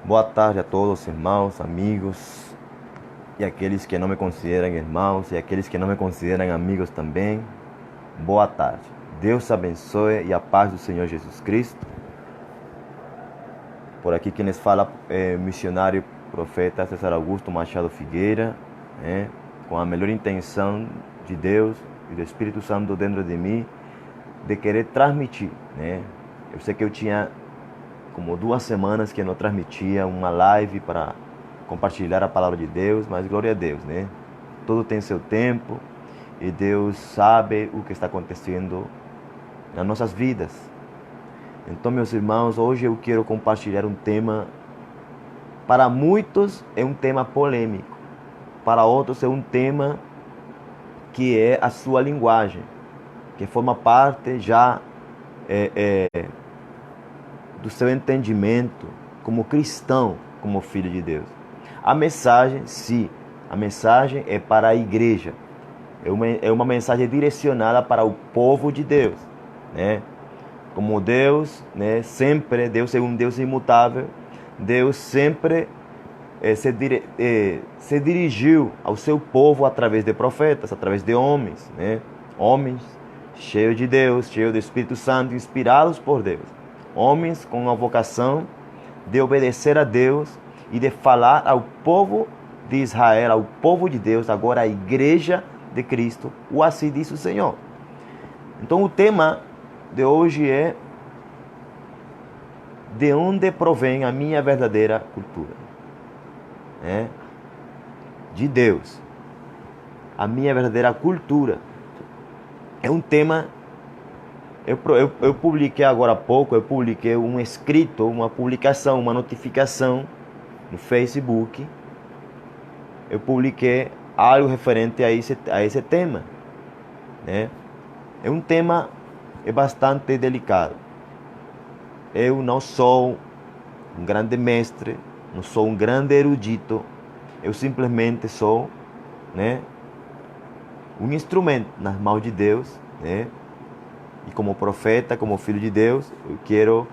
Boa tarde a todos, irmãos, amigos e aqueles que não me consideram irmãos e aqueles que não me consideram amigos também. Boa tarde. Deus te abençoe e a paz do Senhor Jesus Cristo. Por aqui quem les fala é o missionário profeta César Augusto Machado Figueira, com a melhor intenção de Deus e do Espírito Santo dentro de mim, de querer transmitir. Eu sei que eu tinha como 2 semanas que eu não transmitia uma live para compartilhar a palavra de Deus, mas glória a Deus, Tudo tem seu tempo e Deus sabe o que está acontecendo nas nossas vidas. Então, meus irmãos, hoje eu quero compartilhar um tema, para muitos é um tema polêmico, para outros é um tema que é a sua linguagem, que forma parte já do seu entendimento como cristão, como filho de Deus. A mensagem, sim, a mensagem é para a igreja. É uma mensagem direcionada para o povo de Deus, Como Deus, sempre, Deus é um Deus imutável, Deus sempre se dirigiu ao seu povo através de profetas, através de homens, Homens cheios de Deus, cheios do Espírito Santo, inspirados por Deus. Homens com a vocação de obedecer a Deus e de falar ao povo de Israel, ao povo de Deus, agora a igreja de Cristo, o assim diz o Senhor. Então o tema de hoje é: de onde provém a minha verdadeira cultura? De Deus. A minha verdadeira cultura. É um tema. Eu publiquei agora há pouco, eu publiquei um escrito, uma publicação, uma notificação no Facebook. Eu publiquei algo referente a esse tema. É um tema bastante delicado. Eu não sou um grande mestre, não sou um grande erudito. Eu simplesmente sou um instrumento nas mãos de Deus, E como profeta, como filho de Deus, eu quero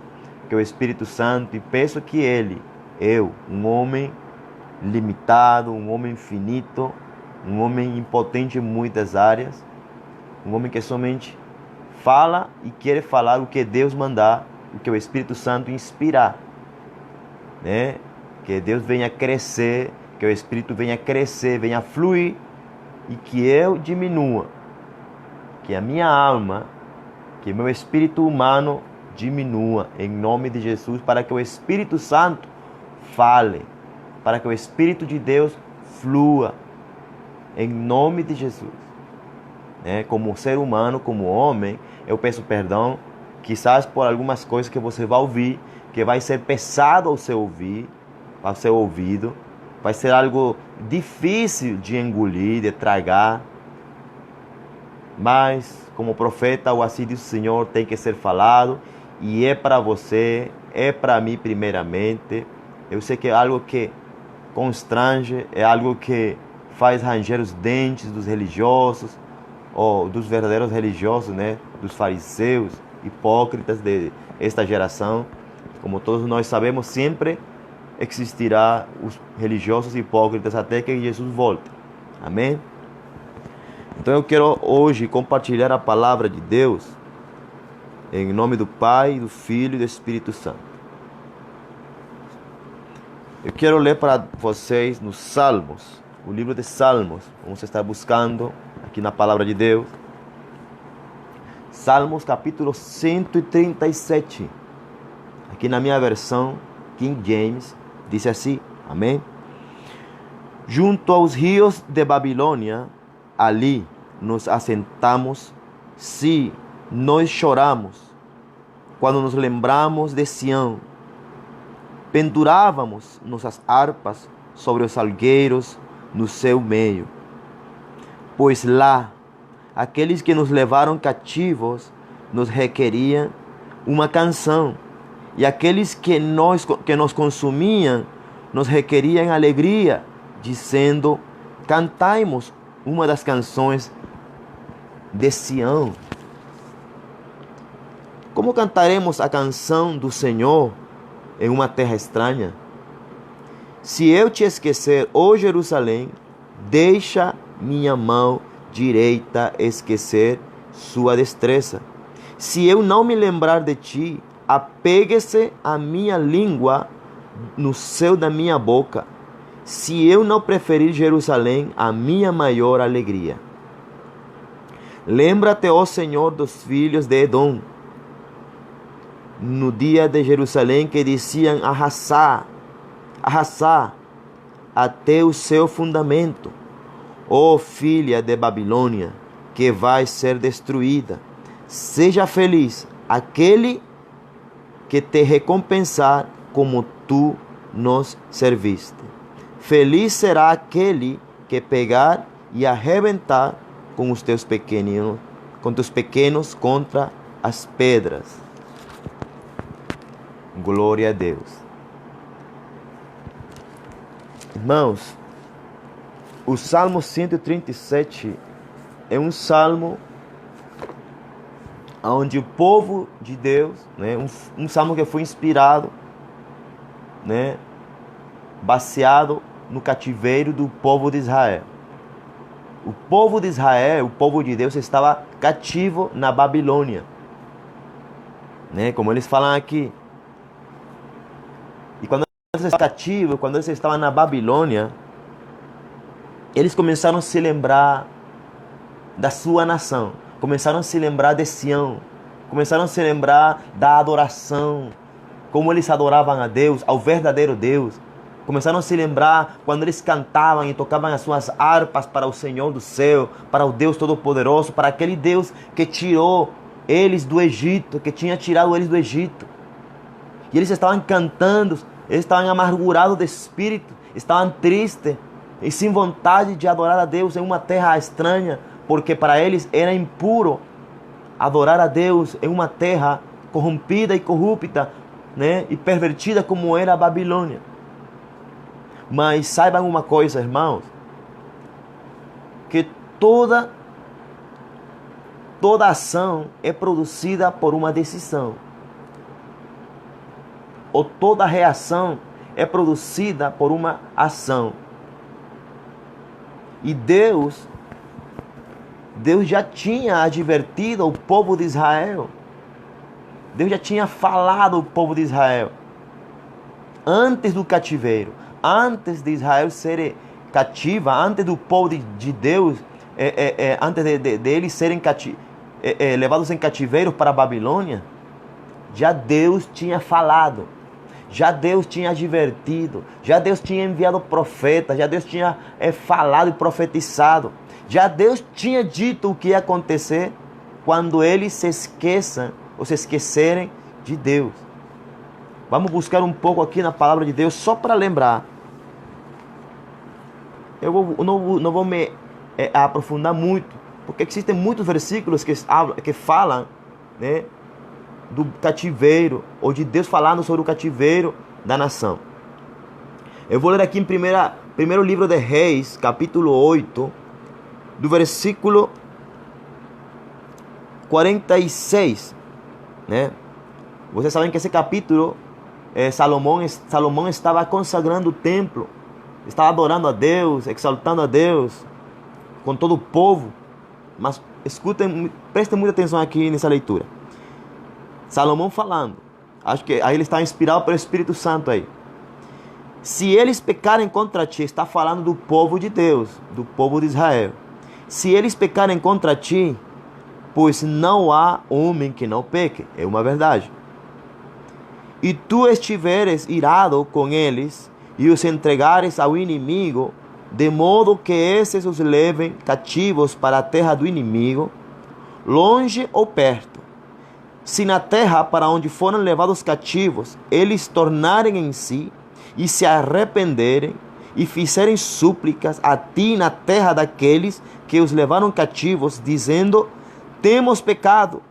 que o Espírito Santo, e peço que eu, um homem limitado, um homem finito, um homem impotente em muitas áreas, um homem que somente fala e quer falar o que Deus mandar, o que o Espírito Santo inspirar, Que Deus venha crescer, que o Espírito venha crescer, venha fluir, e que eu diminua, que a minha alma, que meu espírito humano diminua, em nome de Jesus, para que o Espírito Santo fale, para que o Espírito de Deus flua, em nome de Jesus. Como ser humano, como homem, eu peço perdão, quizás por algumas coisas que você vai ouvir, que vai ser pesado ao seu ouvido, vai ser algo difícil de engolir, de tragar, mas como profeta, o assim diz o Senhor, tem que ser falado, e é para você, é para mim primeiramente. Eu sei que é algo que constrange, é algo que faz ranger os dentes dos religiosos, ou dos verdadeiros religiosos, dos fariseus, hipócritas de esta geração. Como todos nós sabemos, sempre existirá os religiosos hipócritas até que Jesus volte. Amém? Então eu quero hoje compartilhar a palavra de Deus em nome do Pai, do Filho e do Espírito Santo. Eu quero ler para vocês nos Salmos, o livro de Salmos. Vamos estar buscando aqui na palavra de Deus. Salmos capítulo 137. Aqui na minha versão, King James, diz assim, amém? Junto aos rios de Babilônia, ali nos assentamos, sim, nós choramos, quando nos lembramos de Sião. Pendurávamos nossas harpas sobre os salgueiros no seu meio. Pois lá, aqueles que nos levaram cativos nos requeriam uma canção, e aqueles que nos consumiam nos requeriam alegria, dizendo: cantai-nos uma das canções de Sião. Como cantaremos a canção do Senhor em uma terra estranha? Se eu te esquecer, ó Jerusalém, deixa minha mão direita esquecer sua destreza. Se eu não me lembrar de ti, apegue-se a minha língua no céu da minha boca. Se eu não preferir Jerusalém, a minha maior alegria. Lembra-te, ó Senhor, dos filhos de Edom, no dia de Jerusalém, que diziam arrasar até o seu fundamento. Ó filha de Babilônia, que vai ser destruída. Seja feliz aquele que te recompensar como tu nos serviste. Feliz será aquele que pegar e arrebentar com os teus pequenos contra as pedras. Glória a Deus. Irmãos, o Salmo 137 é um salmo onde o povo de Deus, né, um salmo que foi inspirado, né, baseado no cativeiro do povo de Israel. O povo de Israel, o povo de Deus, estava cativo na Babilônia, né, como eles falam aqui. E quando eles estavam cativos, quando eles estavam na Babilônia, eles começaram a se lembrar da sua nação, começaram a se lembrar de Sião, começaram a se lembrar da adoração, como eles adoravam a Deus, ao verdadeiro Deus. Começaram a se lembrar quando eles cantavam e tocavam as suas harpas para o Senhor do céu, para o Deus Todo-Poderoso, para aquele Deus que tirou eles do Egito, que tinha tirado eles do Egito. E eles estavam cantando, eles estavam amargurados de espírito, estavam tristes e sem vontade de adorar a Deus em uma terra estranha, porque para eles era impuro adorar a Deus em uma terra corrompida e corrupta, né, e pervertida como era a Babilônia. Mas saibam uma coisa, irmãos, que toda ação é produzida por uma decisão. Ou toda reação é produzida por uma ação. E Deus já tinha advertido o povo de Israel. Deus já tinha falado ao povo de Israel. Antes do cativeiro, antes de Israel ser cativa, antes do povo de Deus, antes de eles serem levados em cativeiro para a Babilônia, já Deus tinha falado. Já Deus tinha advertido, já Deus tinha enviado profetas, já Deus tinha falado e profetizado, já Deus tinha dito o que ia acontecer quando eles se esquecerem de Deus. Vamos buscar um pouco aqui na palavra de Deus só para lembrar. Eu não vou me aprofundar muito, porque existem muitos versículos que falam, né, do cativeiro, ou de Deus falando sobre o cativeiro da nação. Eu vou ler aqui em primeiro livro de Reis, capítulo 8, do versículo 46, né? Vocês sabem que esse capítulo, Salomão estava consagrando o templo, estava adorando a Deus, exaltando a Deus, com todo o povo. Mas escutem, prestem muita atenção aqui nessa leitura. Salomão falando, acho que aí ele está inspirado pelo Espírito Santo aí. Se eles pecarem contra ti, está falando do povo de Deus, do povo de Israel. Se eles pecarem contra ti, pois não há homem que não peque, é uma verdade. E tu estiveres irado com eles e os entregares ao inimigo, de modo que esses os levem cativos para a terra do inimigo, longe ou perto. Se na terra para onde foram levados cativos, eles tornarem em si e se arrependerem e fizerem súplicas a ti na terra daqueles que os levaram cativos, dizendo: temos pecado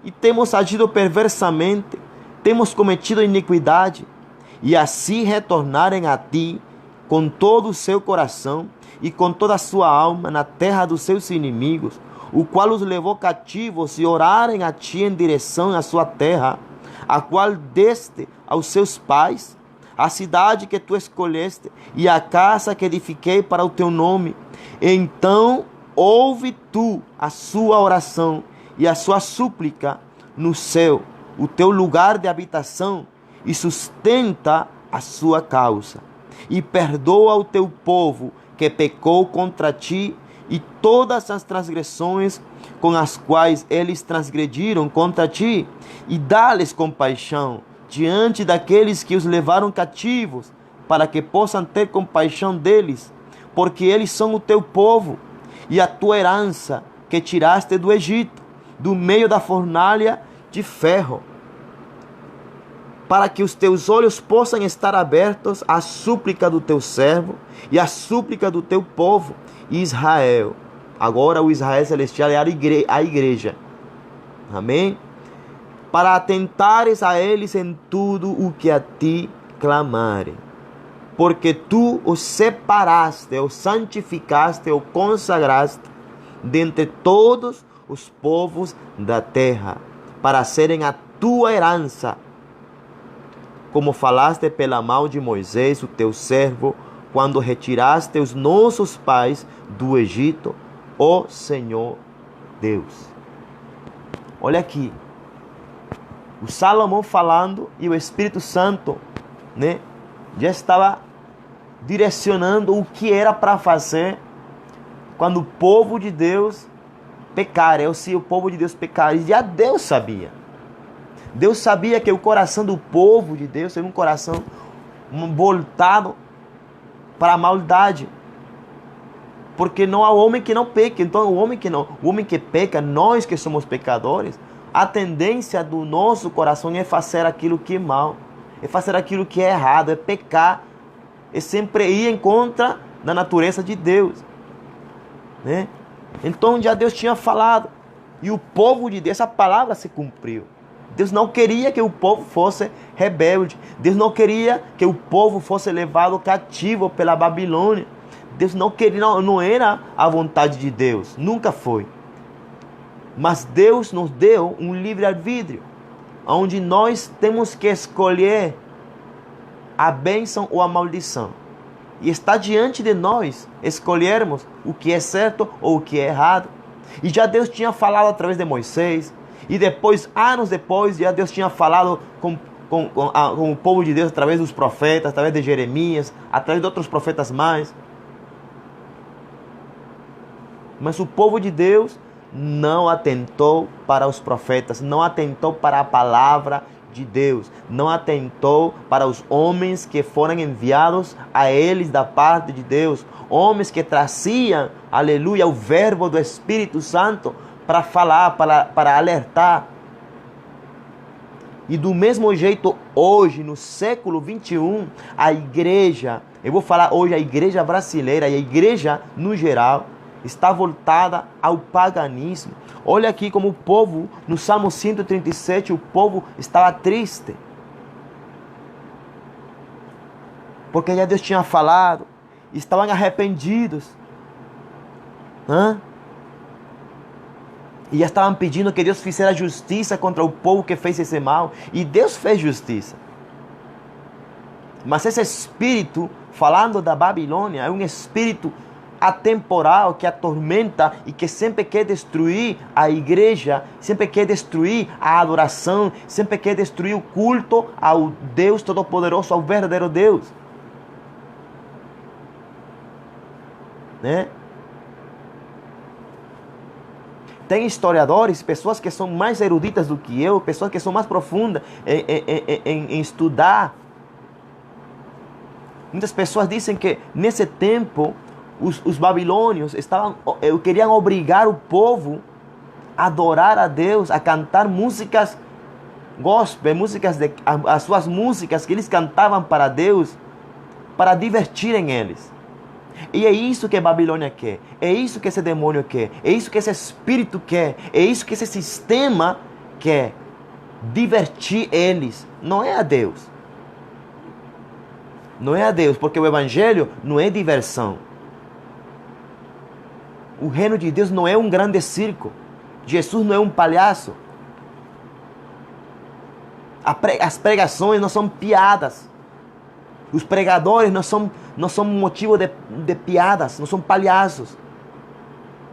e temos agido perversamente, temos cometido iniquidade, e assim retornarem a ti com todo o seu coração e com toda a sua alma na terra dos seus inimigos, o qual os levou cativos, e orarem a ti em direção à sua terra, a qual deste aos seus pais, a cidade que tu escolheste e a casa que edifiquei para o teu nome. Então ouve tu a sua oração e a sua súplica no céu, o teu lugar de habitação, e sustenta a sua causa. E perdoa o teu povo que pecou contra ti, e todas as transgressões com as quais eles transgrediram contra ti, e dá-lhes compaixão diante daqueles que os levaram cativos, para que possam ter compaixão deles, porque eles são o teu povo e a tua herança que tiraste do Egito, do meio da fornalha de ferro, para que os teus olhos possam estar abertos à súplica do teu servo e à súplica do teu povo Israel. Agora o Israel celestial é a igreja. Amém? Para atentares a eles em tudo o que a ti clamarem. Porque tu os separaste, os santificaste, os consagraste dentre todos os povos da terra, para serem a tua herança, como falaste pela mão de Moisés, o teu servo, quando retiraste os nossos pais do Egito, ó Senhor Deus. Olha aqui, o Salomão falando e o Espírito Santo, né, já estava direcionando o que era para fazer quando o povo de Deus pecar, se o povo de Deus pecar. E já Deus sabia. Deus sabia que o coração do povo de Deus era um coração voltado para a maldade. Porque não há homem que não peque. Então o homem que peca, nós que somos pecadores, a tendência do nosso coração é fazer aquilo que é mal, é fazer aquilo que é errado, é pecar, é sempre ir em contra da natureza de Deus, né? Então já Deus tinha falado, e o povo de Deus, essa palavra se cumpriu. Deus não queria que o povo fosse rebelde. Deus não queria que o povo fosse levado cativo pela Babilônia. Deus não queria, não era a vontade de Deus, nunca foi. Mas Deus nos deu um livre-arbítrio, onde nós temos que escolher a bênção ou a maldição. E está diante de nós escolhermos o que é certo ou o que é errado. E já Deus tinha falado através de Moisés. E depois, anos depois, já Deus tinha falado com o povo de Deus através dos profetas, através de Jeremias, através de outros profetas mais. Mas o povo de Deus não atentou para os profetas, não atentou para a palavra de Deus, não atentou para os homens que foram enviados a eles da parte de Deus, homens que traziam, aleluia, o verbo do Espírito Santo para falar, para alertar. E do mesmo jeito, hoje, no século 21, a igreja, eu vou falar hoje a igreja brasileira e a igreja no geral, está voltada ao paganismo. Olha aqui como o povo, no Salmo 137, o povo estava triste. Porque já Deus tinha falado, estavam arrependidos. E já estavam pedindo que Deus fizesse justiça contra o povo que fez esse mal. E Deus fez justiça. Mas esse espírito, falando da Babilônia, é um espírito atemporal que atormenta e que sempre quer destruir a igreja, sempre quer destruir a adoração, sempre quer destruir o culto ao Deus Todo-Poderoso, ao verdadeiro Deus. Né? Tem historiadores, pessoas que são mais eruditas do que eu, pessoas que são mais profundas em estudar. Muitas pessoas dizem que nesse tempo os babilônios queriam obrigar o povo a adorar a Deus, a cantar músicas gospel, as suas músicas que eles cantavam para Deus, para divertirem eles. E é isso que a Babilônia quer, é isso que esse demônio quer, é isso que esse espírito quer, é isso que esse sistema quer, divertir eles. Não é a Deus. Não é a Deus, porque o evangelho não é diversão. O reino de Deus não é um grande circo. Jesus não é um palhaço. As pregações não são piadas. Os pregadores não são motivo de piadas, não são palhaços.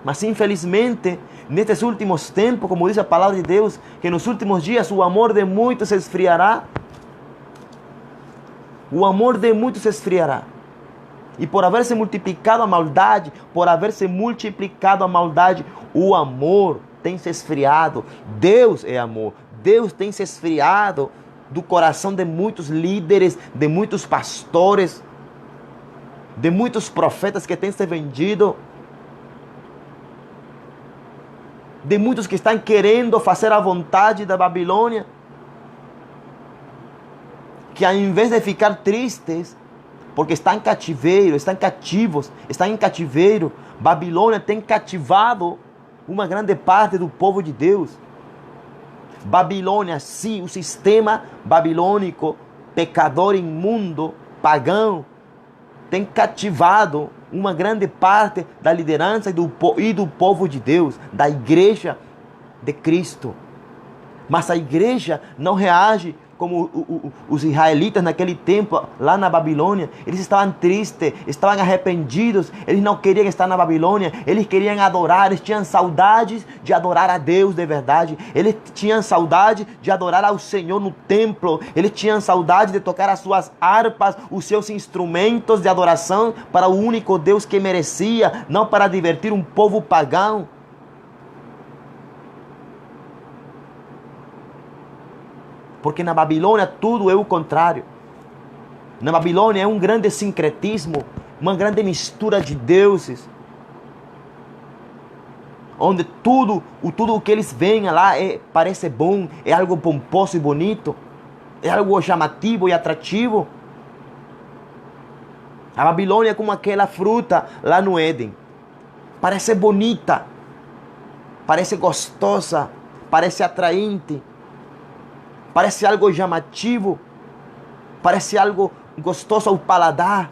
Mas infelizmente, nestes últimos tempos, como diz a palavra de Deus, que nos últimos dias o amor de muitos se esfriará. O amor de muitos se esfriará. E por haver se multiplicado a maldade, o amor tem se esfriado. Deus é amor. Deus tem se esfriado do coração de muitos líderes, de muitos pastores, de muitos profetas que têm se vendido, de muitos que estão querendo fazer a vontade da Babilônia, que ao invés de ficar tristes, porque estão em cativeiro, estão cativos, estão em cativeiro, Babilônia tem cativado uma grande parte do povo de Deus. Babilônia, sim, o sistema babilônico, pecador, imundo, pagão, tem cativado uma grande parte da liderança e do povo de Deus, da igreja de Cristo. Mas a igreja não reage como os israelitas naquele tempo, lá na Babilônia. Eles estavam tristes, estavam arrependidos, eles não queriam estar na Babilônia, eles queriam adorar, eles tinham saudades de adorar a Deus de verdade, eles tinham saudade de adorar ao Senhor no templo, eles tinham saudade de tocar as suas harpas, os seus instrumentos de adoração para o único Deus que merecia, não para divertir um povo pagão. Porque na Babilônia tudo é o contrário. Na Babilônia é um grande sincretismo, uma grande mistura de deuses. Onde tudo o que eles veem lá parece bom, é algo pomposo e bonito, é algo chamativo e atrativo. A Babilônia é como aquela fruta lá no Éden. Parece bonita, parece gostosa, parece atraente. Parece algo chamativo, parece algo gostoso ao paladar.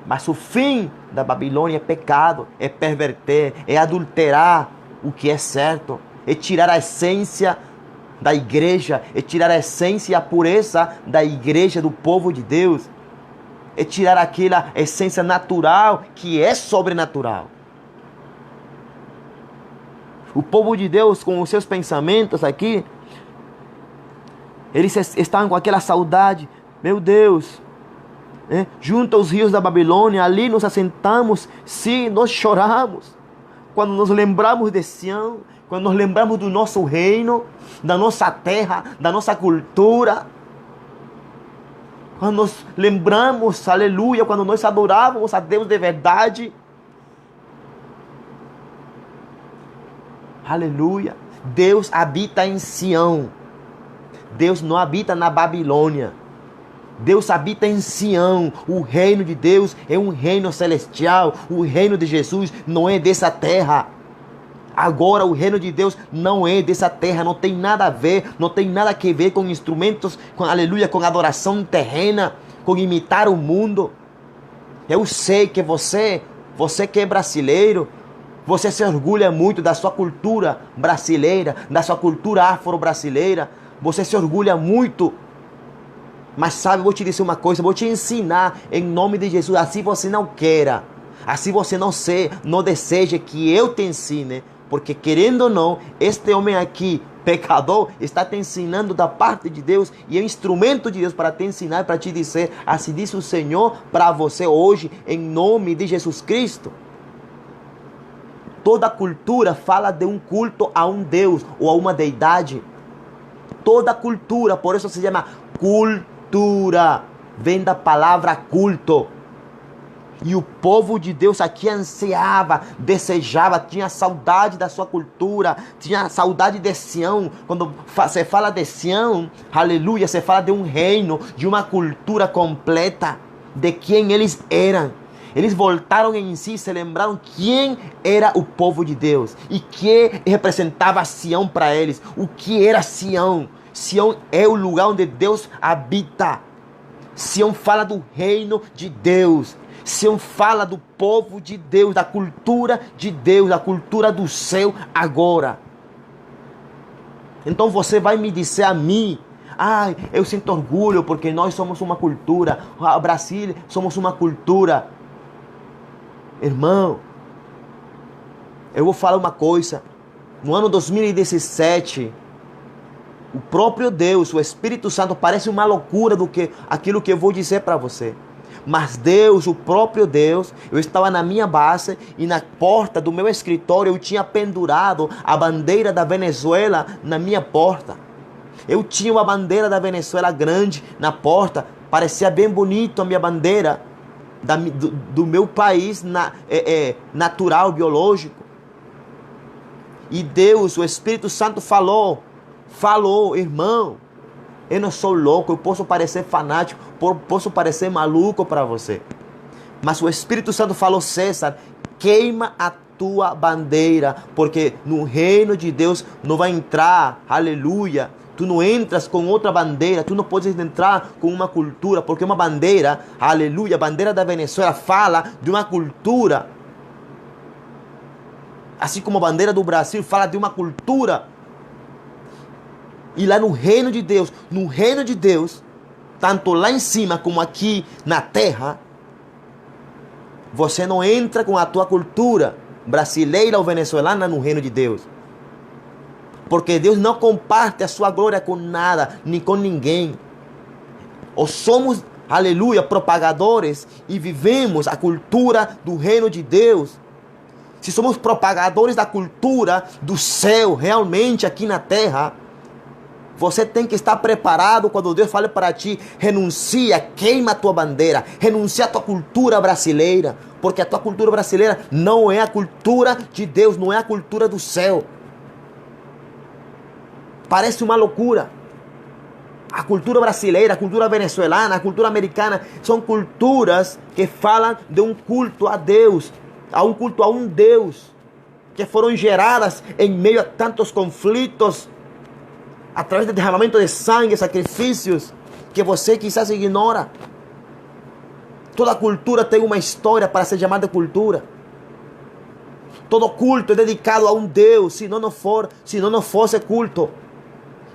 Mas o fim da Babilônia é pecado, é perverter, é adulterar o que é certo, é tirar a essência da igreja, é tirar a essência e a pureza da igreja, do povo de Deus, é tirar aquela essência natural que é sobrenatural. O povo de Deus, com os seus pensamentos aqui, eles estavam com aquela saudade. Meu Deus, junto aos rios da Babilônia, ali nos assentamos. Sim, nós choramos quando nos lembramos de Sião, quando nos lembramos do nosso reino, da nossa terra, da nossa cultura. Quando nós lembramos, aleluia, quando nós adorávamos a Deus de verdade. Aleluia. Deus habita em Sião. Deus não habita na Babilônia. Deus habita em Sião. O reino de Deus é um reino celestial. O reino de Jesus não é dessa terra. Agora o reino de Deus não é dessa terra. Não tem nada a ver. Não tem nada a ver com instrumentos, com aleluia, com adoração terrena, com imitar o mundo. Eu sei que você que é brasileiro, você se orgulha muito da sua cultura brasileira, da sua cultura afro-brasileira. Você se orgulha muito. Mas sabe, vou te dizer uma coisa, vou te ensinar em nome de Jesus. Assim você não queira, assim você não deseja que eu te ensine. Porque querendo ou não, este homem aqui, pecador, está te ensinando da parte de Deus. E é um instrumento de Deus para te ensinar, para te dizer, assim diz o Senhor para você hoje, em nome de Jesus Cristo. Toda cultura fala de um culto a um Deus ou a uma deidade. Toda cultura, por isso se chama cultura, vem da palavra culto. E o povo de Deus aqui ansiava, desejava, tinha saudade da sua cultura, tinha saudade de Sião. Quando se fala de Sião, aleluia, se fala de um reino, de uma cultura completa, de quem eles eram. Eles voltaram em si, se lembraram quem era o povo de Deus e que representava Sião para eles. O que era Sião? Sião é o lugar onde Deus habita. Sião fala do reino de Deus. Sião fala do povo de Deus, da cultura de Deus, da cultura do céu agora. Então você vai me dizer a mim, ai, eu sinto orgulho porque nós somos uma cultura, o Brasil somos uma cultura. Irmão, eu vou falar uma coisa. No ano 2017, o próprio Deus, o Espírito Santo, parece uma loucura do que aquilo que eu vou dizer para você. Mas Deus, o próprio Deus, eu estava na minha base e na porta do meu escritório eu tinha pendurado a bandeira da Venezuela na minha porta. Eu tinha uma bandeira da Venezuela grande na porta, parecia bem bonito a minha bandeira do meu país natural, biológico. E Deus, o Espírito Santo falou, irmão, eu não sou louco, eu posso parecer fanático, posso parecer maluco para você. Mas o Espírito Santo falou, César, queima a tua bandeira, porque no reino de Deus não vai entrar, aleluia. Tu não entras com outra bandeira, tu não podes entrar com uma cultura, porque uma bandeira, aleluia, a bandeira da Venezuela fala de uma cultura. Assim como a bandeira do Brasil fala de uma cultura. E lá no reino de Deus, tanto lá em cima como aqui na terra, você não entra com a tua cultura brasileira ou venezuelana no reino de Deus. Porque Deus não comparte a sua glória com nada, nem com ninguém. Ou somos, aleluia, propagadores e vivemos a cultura do reino de Deus. Se somos propagadores da cultura do céu, realmente aqui na terra, você tem que estar preparado quando Deus fale para ti, renuncia, queima a tua bandeira, renuncia a tua cultura brasileira, porque a tua cultura brasileira não é a cultura de Deus, não é a cultura do céu. Parece uma loucura. A cultura brasileira, a cultura venezuelana, a cultura americana, são culturas que falam de um culto a Deus, a um culto a um Deus, que foram geradas em meio a tantos conflitos, através do derramamento de sangue, sacrifícios, que você quizás ignora. Toda cultura tem uma história para ser chamada de cultura. Todo culto é dedicado a um Deus, se não fosse culto.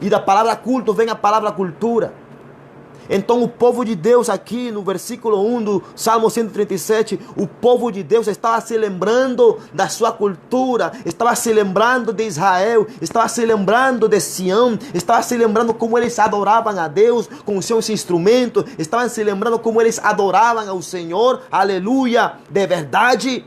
E da palavra culto vem a palavra cultura. Então o povo de Deus aqui no versículo 1 do Salmo 137, o povo de Deus estava se lembrando da sua cultura, estava se lembrando de Israel, estava se lembrando de Sião, estava se lembrando como eles adoravam a Deus com os seus instrumentos, estavam se lembrando como eles adoravam ao Senhor, aleluia, de verdade.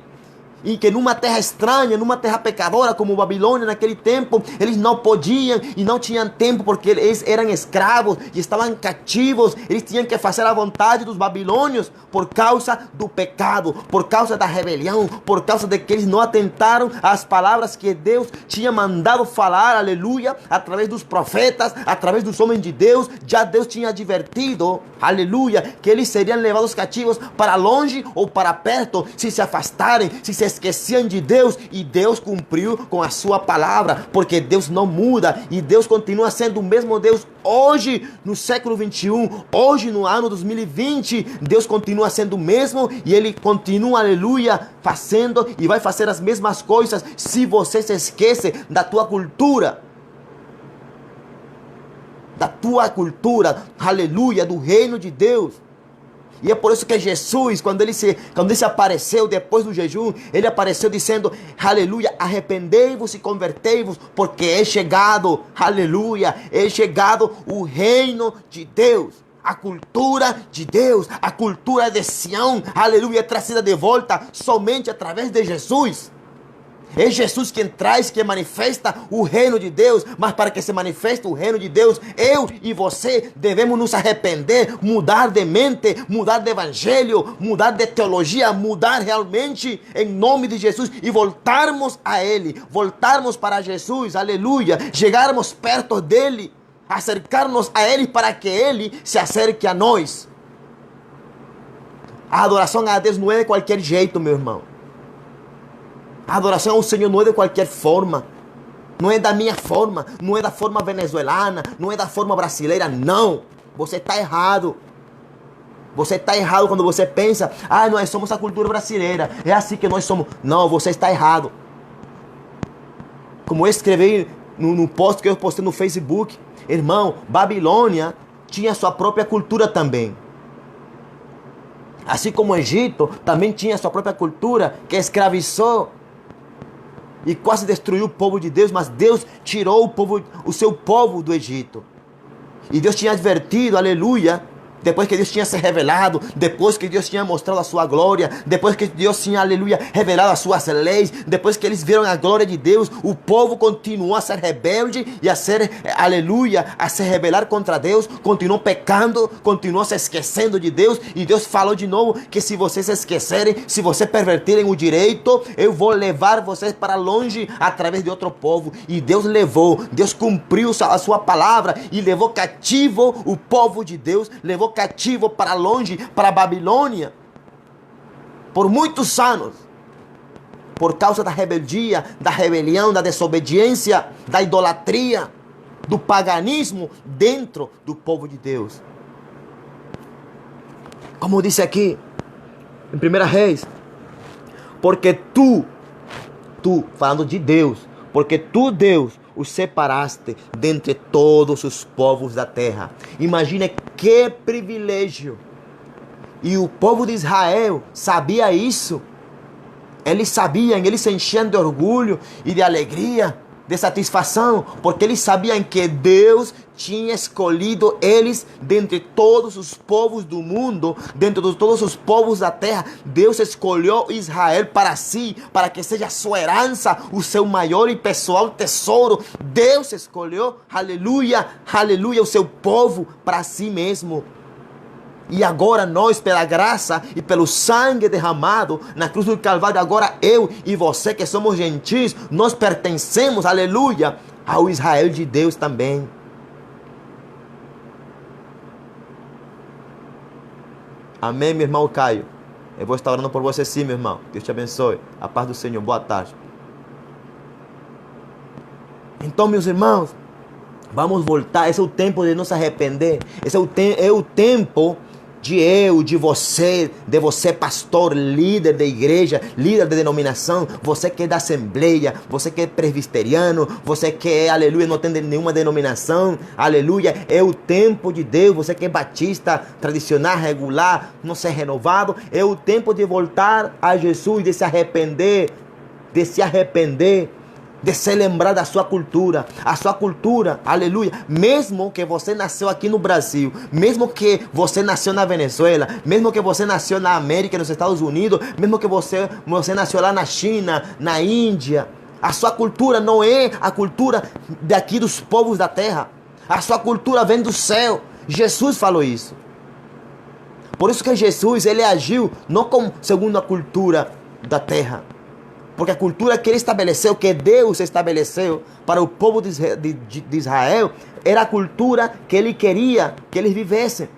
E que numa terra estranha, numa terra pecadora como Babilônia naquele tempo, eles não podiam e não tinham tempo porque eles eram escravos e estavam cativos. Eles tinham que fazer a vontade dos babilônios por causa do pecado, por causa da rebelião, por causa de que eles não atentaram às palavras que Deus tinha mandado falar, aleluia, através dos profetas, através dos homens de Deus. Já Deus tinha advertido, aleluia, que eles seriam levados cativos para longe ou para perto, se se afastarem, se se esqueciam de Deus, e Deus cumpriu com a sua palavra, porque Deus não muda e Deus continua sendo o mesmo Deus hoje no século 21, hoje no ano 2020, Deus continua sendo o mesmo e Ele continua, aleluia, fazendo e vai fazer as mesmas coisas. Se você se esquece da tua cultura, aleluia, do reino de Deus. E é por isso que Jesus, quando ele se apareceu depois do jejum, ele apareceu dizendo, aleluia, arrependei-vos e convertei-vos, porque é chegado, aleluia, é chegado o reino de Deus. A cultura de Deus, a cultura de Sião, aleluia, é trazida de volta somente através de Jesus. É Jesus quem traz, que manifesta o reino de Deus. Mas para que se manifeste o reino de Deus, eu e você devemos nos arrepender, mudar de mente, mudar de evangelho, mudar de teologia, mudar realmente em nome de Jesus e voltarmos a Ele, voltarmos para Jesus, aleluia, chegarmos perto dEle, acercarmos a Ele para que Ele se acerque a nós. A adoração a Deus não é de qualquer jeito, meu irmão. A adoração ao Senhor não é de qualquer forma. Não é da minha forma. Não é da forma venezuelana. Não é da forma brasileira. Não. Você está errado. Você está errado quando você pensa, nós somos a cultura brasileira. É assim que nós somos. Não, você está errado. Como eu escrevi no post que eu postei no Facebook. Irmão, Babilônia tinha sua própria cultura também. Assim como o Egito também tinha sua própria cultura, que escravizou e quase destruiu o povo de Deus, mas Deus tirou o seu povo do Egito. E Deus tinha advertido, aleluia, depois que Deus tinha se revelado, depois que Deus tinha mostrado a sua glória, depois que Deus tinha, aleluia, revelado as suas leis, depois que eles viram a glória de Deus, o povo continuou a ser rebelde e a ser, aleluia, a se rebelar contra Deus, continuou pecando, continuou se esquecendo de Deus, e Deus falou de novo que se vocês se esquecerem, se vocês perverterem o direito, eu vou levar vocês para longe através de outro povo. E Deus levou, Deus cumpriu a sua palavra e levou cativo o povo de Deus, levou cativo para longe, para a Babilônia, por muitos anos, por causa da rebeldia, da rebelião, da desobediência, da idolatria, do paganismo dentro do povo de Deus. Como disse aqui em 1 Reis, porque tu, falando de Deus, porque tu, Deus, os separaste dentre todos os povos da terra. Imagina que privilégio. E o povo de Israel sabia isso. Eles sabiam, eles se enchiam de orgulho e de alegria, de satisfação, porque eles sabiam que Deus tinha escolhido eles dentre todos os povos do mundo, dentro de todos os povos da terra. Deus escolheu Israel para si, para que seja a sua herança, o seu maior e pessoal tesouro. Deus escolheu, aleluia, aleluia, o seu povo para si mesmo. E agora nós, pela graça e pelo sangue derramado na cruz do Calvário, agora eu e você que somos gentis, nós pertencemos, aleluia, ao Israel de Deus também. Amém, meu irmão Caio? Eu vou estar orando por você sim, meu irmão. Deus te abençoe. A paz do Senhor. Boa tarde. Então, meus irmãos, vamos voltar. Esse é o tempo de nos arrepender. Esse é o tempo de você pastor, líder da igreja, líder de denominação, você que é da assembleia, você que é presbiteriano, você que é, aleluia, não tem nenhuma denominação, aleluia, é o tempo de Deus, você que é batista, tradicional, regular, não ser renovado, é o tempo de voltar a Jesus, de se arrepender, de se lembrar da sua cultura, a sua cultura, aleluia, mesmo que você nasceu aqui no Brasil, mesmo que você nasceu na Venezuela, mesmo que você nasceu na América, nos Estados Unidos, mesmo que você nasceu lá na China, na Índia, a sua cultura não é a cultura daqui dos povos da terra, a sua cultura vem do céu. Jesus falou isso. Por isso que Jesus, ele agiu não como segundo a cultura da terra, porque a cultura que ele estabeleceu, que Deus estabeleceu para o povo de Israel, era a cultura que ele queria que eles vivessem.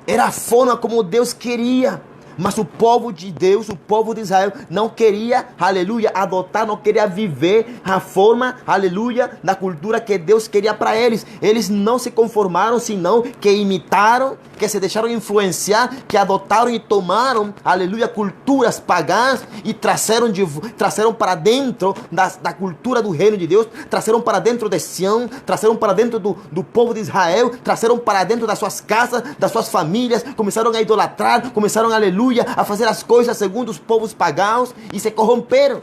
Era a forma como Deus queria. Mas o povo de Deus, o povo de Israel, não queria, aleluia, adotar, não queria viver a forma, aleluia, da cultura que Deus queria para eles. Eles não se conformaram, senão que imitaram, que se deixaram influenciar, que adotaram e tomaram, aleluia, culturas pagãs e trouxeram para dentro da cultura do reino de Deus, trouxeram para dentro de Sião, trouxeram para dentro do povo de Israel, trouxeram para dentro das suas casas, das suas famílias, começaram a idolatrar, começaram, aleluia, a fazer as coisas segundo os povos pagãos e se corromperam.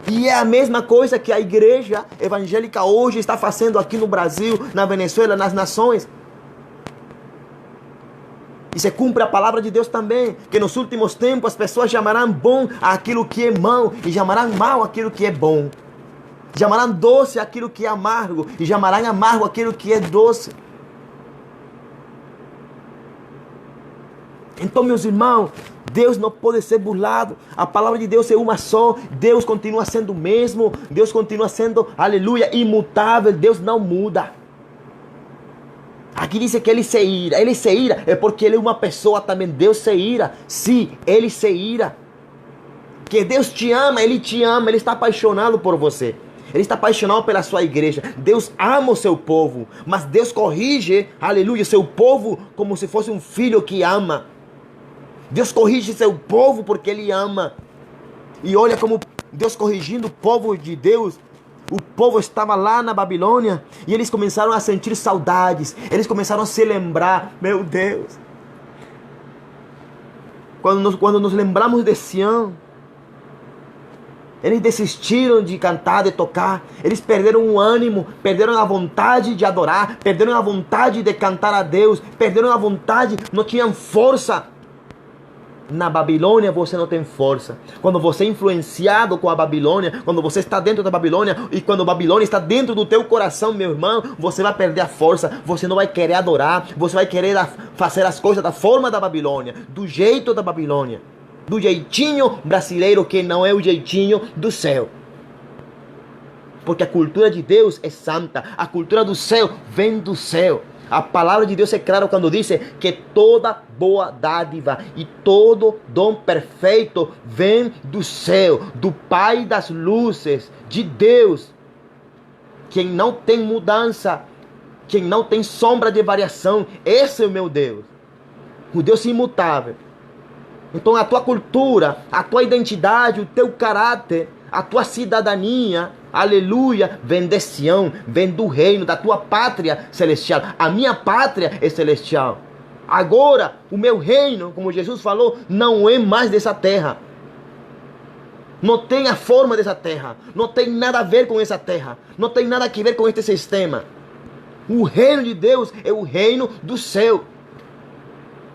E é a mesma coisa que a igreja evangélica hoje está fazendo aqui no Brasil, na Venezuela, nas nações. E se cumpre a palavra de Deus também, que nos últimos tempos as pessoas chamarão bom aquilo que é mau e chamarão mal aquilo que é bom. Chamarão doce aquilo que é amargo e chamarão amargo aquilo que é doce. Então, meus irmãos, Deus não pode ser burlado. A palavra de Deus é uma só. Deus continua sendo o mesmo. Deus continua sendo, aleluia, imutável. Deus não muda. Aqui diz que ele se ira. Ele se ira é porque ele é uma pessoa também. Deus se ira. Sim, ele se ira. Que Deus te ama, ele te ama. Ele está apaixonado por você. Ele está apaixonado pela sua igreja. Deus ama o seu povo. Mas Deus corrige, aleluia, o seu povo como se fosse um filho que ama. Deus corrige seu povo porque Ele ama. E olha como Deus corrigindo o povo de Deus. O povo estava lá na Babilônia e eles começaram a sentir saudades. Eles começaram a se lembrar. Meu Deus. Quando nos lembramos de Sião, eles desistiram de cantar, de tocar. Eles perderam o ânimo, perderam a vontade de adorar, perderam a vontade de cantar a Deus, perderam a vontade, não tinham força. Na Babilônia você não tem força. Quando você é influenciado com a Babilônia, quando você está dentro da Babilônia e quando a Babilônia está dentro do teu coração, meu irmão, você vai perder a força. Você não vai querer adorar, você vai querer fazer as coisas da forma da Babilônia, do jeito da Babilônia, do jeitinho brasileiro que não é o jeitinho do céu. Porque a cultura de Deus é santa, a cultura do céu vem do céu. A palavra de Deus é clara quando diz que toda boa dádiva e todo dom perfeito vem do céu, do Pai das luzes, de Deus. Quem não tem mudança, quem não tem sombra de variação, esse é o meu Deus, o Deus imutável. Então a tua cultura, a tua identidade, o teu caráter, a tua cidadania, aleluia, vem de Sião, vem do reino, da tua pátria celestial. A minha pátria é celestial. Agora, o meu reino, como Jesus falou, não é mais dessa terra. Não tem a forma dessa terra. Não tem nada a ver com essa terra. Não tem nada a ver com este sistema. O reino de Deus é o reino do céu.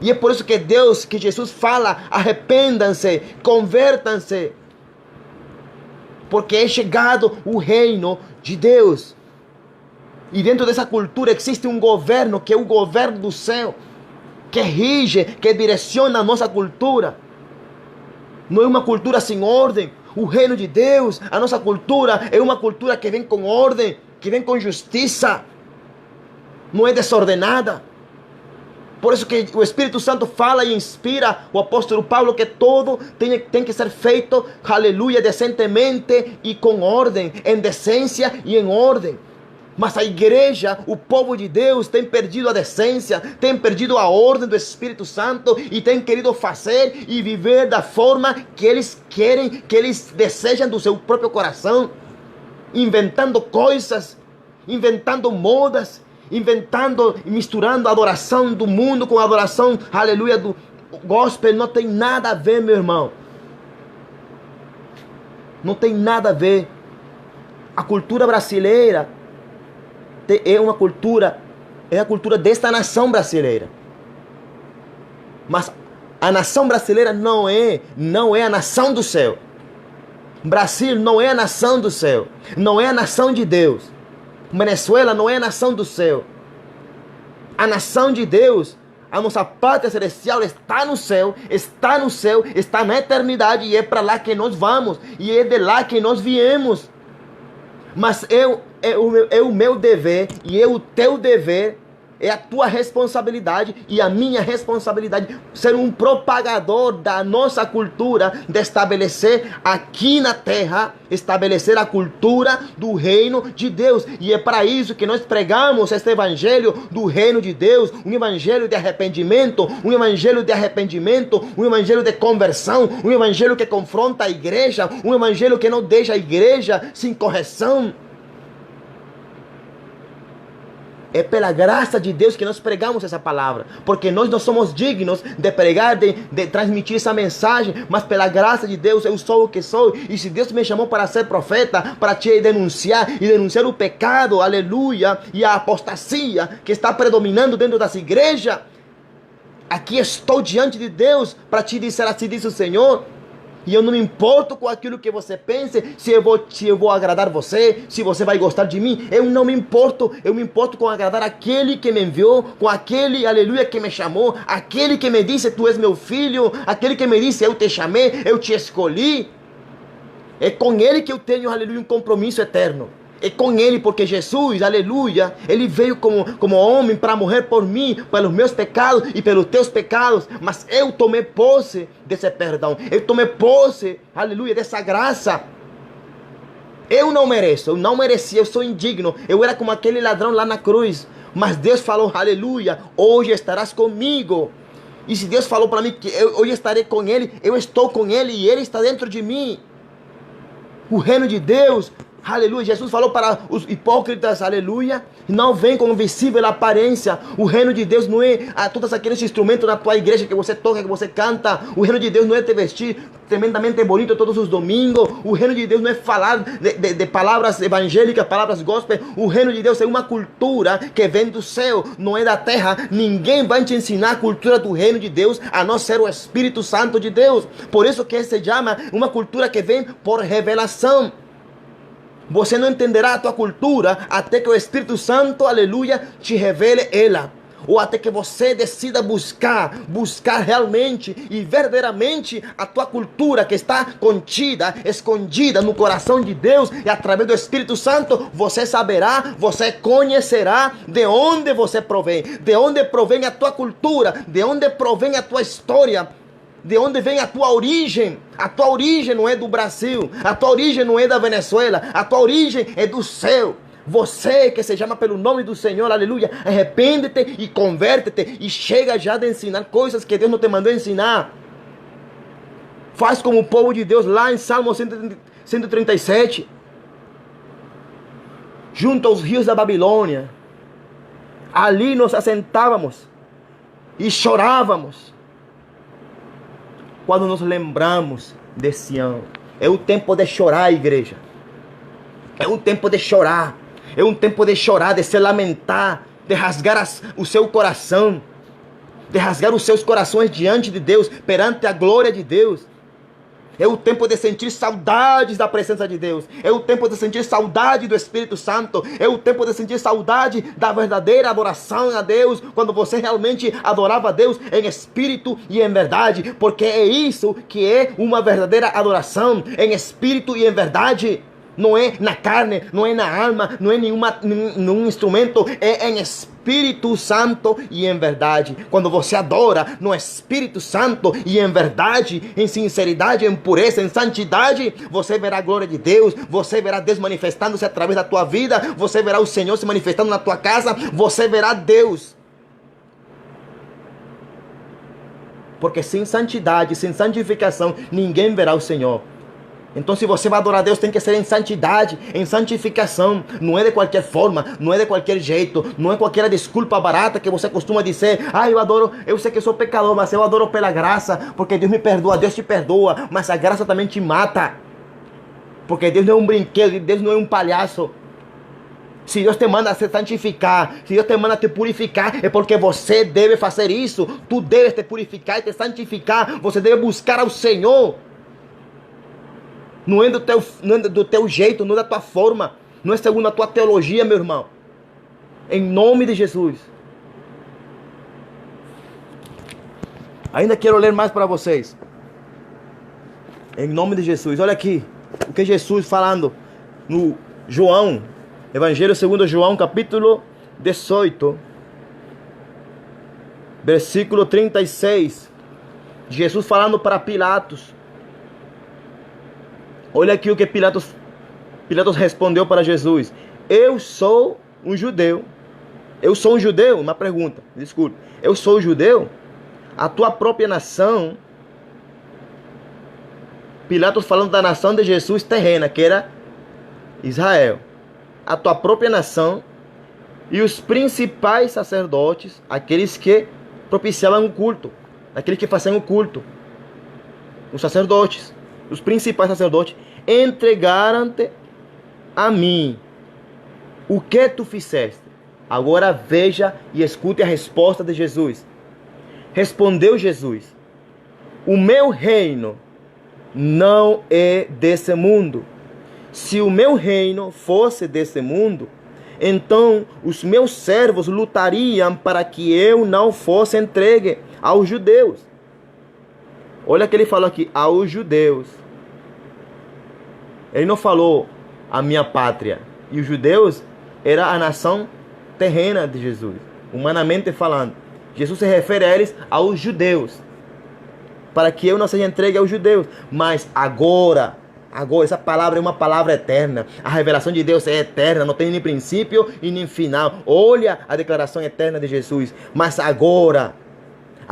E é por isso que Jesus fala, arrependam-se, convertam-se. Porque é chegado o reino de Deus. E dentro dessa cultura existe um governo, que é o governo do céu, que rige, que direciona a nossa cultura. Não é uma cultura sem ordem. O reino de Deus, a nossa cultura, é uma cultura que vem com ordem, que vem com justiça. Não é desordenada. Por isso que o Espírito Santo fala e inspira o apóstolo Paulo que todo tem que ser feito, aleluia, decentemente e com ordem, em decência e em ordem. Mas a igreja, o povo de Deus, tem perdido a decência, tem perdido a ordem do Espírito Santo e tem querido fazer e viver da forma que eles querem, que eles desejam do seu próprio coração, inventando coisas, inventando modas, inventando e misturando a adoração do mundo com a adoração, aleluia, do gospel. Não tem nada a ver, meu irmão. Não tem nada a ver. A cultura brasileira é a cultura desta nação brasileira. Mas a nação brasileira não é a nação do céu. Brasil não é a nação do céu. Não é a nação de Deus. Venezuela não é a nação do céu. A nação de Deus, a nossa pátria celestial está no céu, está na eternidade e é para lá que nós vamos e é de lá que nós viemos. Mas é o meu dever e é o teu dever, é a tua responsabilidade e a minha responsabilidade ser um propagador da nossa cultura, de estabelecer aqui na terra, estabelecer a cultura do reino de Deus. E é para isso que nós pregamos este evangelho do reino de Deus, um evangelho de arrependimento, um evangelho de conversão, um evangelho que confronta a igreja, um evangelho que não deixa a igreja sem correção. É pela graça de Deus que nós pregamos essa palavra. Porque nós não somos dignos de pregar, de transmitir essa mensagem. Mas pela graça de Deus eu sou o que sou. E se Deus me chamou para ser profeta, para te denunciar e denunciar o pecado, aleluia, e a apostasia que está predominando dentro das igrejas, aqui estou diante de Deus para te dizer assim diz o Senhor. E eu não me importo com aquilo que você pense, se eu vou agradar você, se você vai gostar de mim. Eu não me importo, eu me importo com agradar aquele que me enviou, com aquele, aleluia, que me chamou, aquele que me disse, tu és meu filho, aquele que me disse, eu te chamei, eu te escolhi. É com ele que eu tenho, aleluia, um compromisso eterno. É com ele, porque Jesus, aleluia, ele veio como homem para morrer por mim, pelos meus pecados e pelos teus pecados. Mas eu tomei posse desse perdão. Eu tomei posse, aleluia, dessa graça. Eu não mereço, eu não merecia, eu sou indigno. Eu era como aquele ladrão lá na cruz. Mas Deus falou, aleluia, hoje estarás comigo. E se Deus falou para mim que eu estarei com Ele, eu estou com Ele e Ele está dentro de mim. O reino de Deus, aleluia. Jesus falou para os hipócritas, aleluia, não vem com visível aparência. O reino de Deus não é todos aqueles instrumentos na tua igreja que você toca, que você canta. O reino de Deus não é te vestir tremendamente bonito todos os domingos. O reino de Deus não é falar de palavras evangélicas, palavras gospel. O reino de Deus é uma cultura que vem do céu, não é da terra. Ninguém vai te ensinar a cultura do reino de Deus, a não ser o Espírito Santo de Deus. Por isso que se chama uma cultura que vem por revelação. Você não entenderá a tua cultura até que o Espírito Santo, aleluia, te revele ela. Ou até que você decida buscar realmente e verdadeiramente a tua cultura que está contida, escondida no coração de Deus. E através do Espírito Santo você saberá, você conhecerá de onde você provém. De onde provém a tua cultura, de onde provém a tua história. De onde vem a tua origem? A tua origem não é do Brasil. A tua origem não é da Venezuela. A tua origem é do céu. Você que se chama pelo nome do Senhor, aleluia, arrepende-te e converte-te e chega já de ensinar coisas que Deus não te mandou ensinar. Faz como o povo de Deus lá em Salmo 137. Junto aos rios da Babilônia. Ali nos assentávamos e chorávamos quando nos lembramos de Sião. É o tempo de chorar, igreja. É um tempo de chorar. É um tempo de chorar, de se lamentar, de rasgar o seu coração, de rasgar os seus corações diante de Deus, perante a glória de Deus. É o tempo de sentir saudades da presença de Deus. É o tempo de sentir saudade do Espírito Santo. É o tempo de sentir saudade da verdadeira adoração a Deus. Quando você realmente adorava a Deus em espírito e em verdade. Porque é isso que é uma verdadeira adoração. Em espírito e em verdade. Não é na carne, não é na alma, não é nenhum instrumento, é em Espírito Santo e em verdade. Quando você adora no Espírito Santo e em verdade, em sinceridade, em pureza, em santidade, você verá a glória de Deus, você verá Deus manifestando-se através da tua vida, você verá o Senhor se manifestando na tua casa, você verá Deus. Porque sem santidade, sem santificação, ninguém verá o Senhor. Então se você vai adorar a Deus, tem que ser em santidade, em santificação. Não é de qualquer forma, não é de qualquer jeito, não é qualquer desculpa barata que você costuma dizer. Eu adoro, eu sei que sou pecador, mas eu adoro pela graça, porque Deus me perdoa, Deus te perdoa, mas a graça também te mata. Porque Deus não é um brinquedo, Deus não é um palhaço. Se Deus te manda se santificar, se Deus te manda te purificar, é porque você deve fazer isso. Tu deves te purificar e te santificar, você deve buscar ao Senhor. Não é do teu jeito, não é da tua forma, não é segundo a tua teologia, meu irmão. Em nome de Jesus. Ainda quero ler mais para vocês. Em nome de Jesus. Olha aqui o que Jesus falando no João, Evangelho segundo João, capítulo 18, versículo 36. Jesus falando para Pilatos. Olha aqui o que Pilatos respondeu para Jesus. Eu sou um judeu. Eu sou um judeu? Uma pergunta, desculpe. Eu sou um judeu? A tua própria nação. Pilatos falando da nação de Jesus terrena, que era Israel. A tua própria nação e os principais sacerdotes, aqueles que propiciavam o culto, aqueles que faziam o culto, os sacerdotes. Os principais sacerdotes entregaram-te a mim. O que tu fizeste? Agora veja e escute a resposta de Jesus. Respondeu Jesus: o meu reino não é desse mundo. Se o meu reino fosse desse mundo, então os meus servos lutariam para que eu não fosse entregue aos judeus. Olha que ele falou aqui, aos judeus. Ele não falou a minha pátria. E os judeus era a nação terrena de Jesus, humanamente falando. Jesus se refere a eles, aos judeus, para que eu não seja entregue aos judeus. Mas agora, essa palavra é uma palavra eterna. A revelação de Deus é eterna, não tem nem princípio e nem final. Olha a declaração eterna de Jesus. Mas agora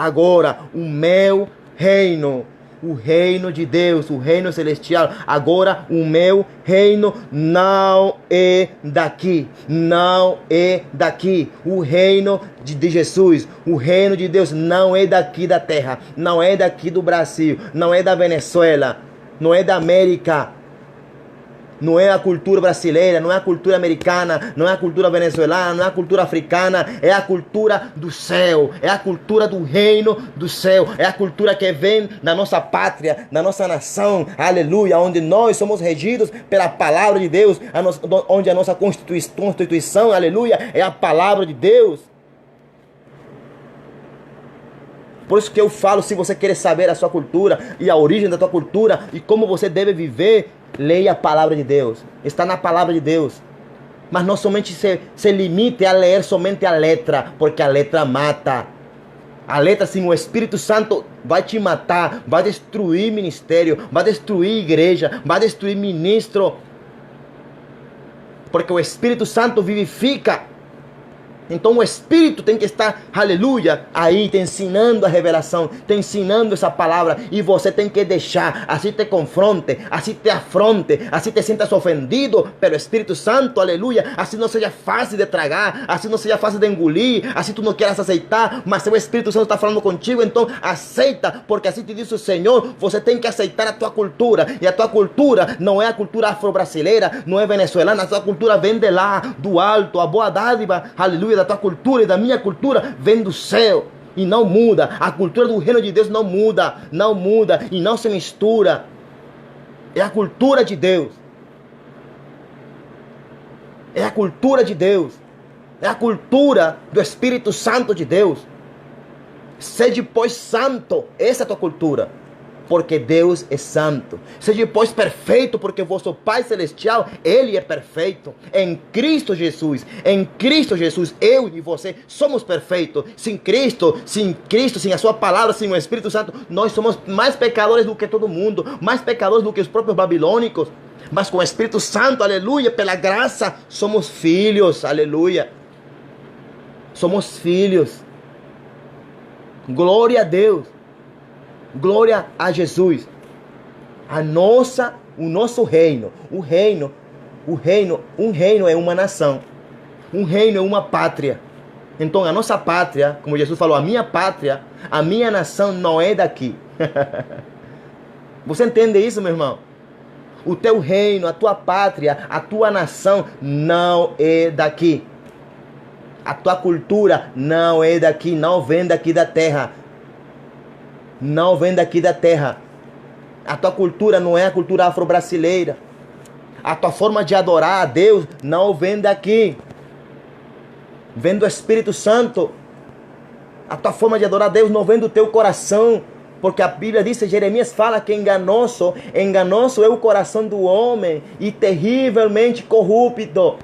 agora o meu reino. O reino de Deus, o reino celestial. Agora o meu reino não é daqui. Não é daqui. O reino de Jesus, o reino de Deus não é daqui da terra. Não é daqui do Brasil. Não é da Venezuela. Não é da América. Não é a cultura brasileira, não é a cultura americana, não é a cultura venezuelana, não é a cultura africana, é a cultura do céu, é a cultura do reino do céu, é a cultura que vem da nossa pátria, da nossa nação, aleluia, onde nós somos regidos pela palavra de Deus, onde a nossa constituição, aleluia, é a palavra de Deus. Por isso que eu falo, se você quer saber a sua cultura e a origem da tua cultura e como você deve viver, leia a palavra de Deus. Está na palavra de Deus. Mas não somente se limite a ler somente a letra, porque a letra mata. A letra, sim, o Espírito Santo vai te matar, vai destruir ministério, vai destruir igreja, vai destruir ministro. Porque o Espírito Santo vivifica. Então o Espírito tem que estar, aleluia, aí te ensinando a revelação, te ensinando essa palavra, e você tem que deixar, assim te confronte, assim te afronte, assim te sintas ofendido pelo Espírito Santo, aleluia, assim não seja fácil de tragar, assim não seja fácil de engolir, assim tu não queras aceitar, mas se o Espírito Santo está falando contigo, então aceita, porque assim te diz o Senhor, você tem que aceitar a tua cultura, e a tua cultura não é a cultura afro-brasileira, não é venezuelana, a tua cultura vem de lá, do alto, a boa dádiva, aleluia, da tua cultura e da minha cultura vem do céu e não muda. A cultura do reino de Deus não muda e não se mistura. É a cultura de Deus. É a cultura de Deus. É a cultura do Espírito Santo de Deus. Sede, pois, santo. Essa é a tua cultura. Porque Deus é santo. Seja, pois, perfeito, porque vosso Pai Celestial, Ele é perfeito. Em Cristo Jesus, eu e você somos perfeitos. Sem Cristo, sem a sua palavra, sem o Espírito Santo, nós somos mais pecadores do que todo mundo, mais pecadores do que os próprios babilônicos. Mas com o Espírito Santo, aleluia, pela graça, somos filhos, aleluia. Somos filhos. Glória a Deus. Glória a Jesus. O nosso reino. Um reino é uma nação. Um reino é uma pátria. Então a nossa pátria, como Jesus falou, a minha pátria, a minha nação não é daqui. Você entende isso, meu irmão? O teu reino, a tua pátria, a tua nação não é daqui. A tua cultura não é daqui, não vem daqui da terra. Não vem daqui da terra. A tua cultura não é a cultura afro-brasileira. A tua forma de adorar a Deus não vem daqui. Vem do Espírito Santo. A tua forma de adorar a Deus não vem do teu coração. Porque a Bíblia diz, Jeremias fala que enganoso é o coração do homem e terrivelmente corrupto.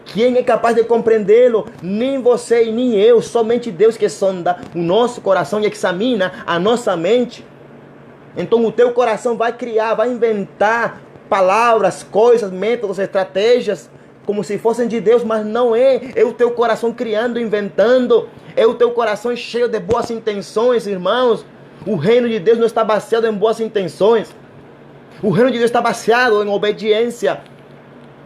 Quem é capaz de compreendê-lo? Nem você e nem eu, somente Deus que sonda o nosso coração e examina a nossa mente. Então o teu coração vai criar, vai inventar palavras, coisas, métodos, estratégias, como se fossem de Deus, mas não é. É o teu coração criando, inventando. É o teu coração cheio de boas intenções, irmãos. O reino de Deus não está baseado em boas intenções. O reino de Deus está baseado em obediência.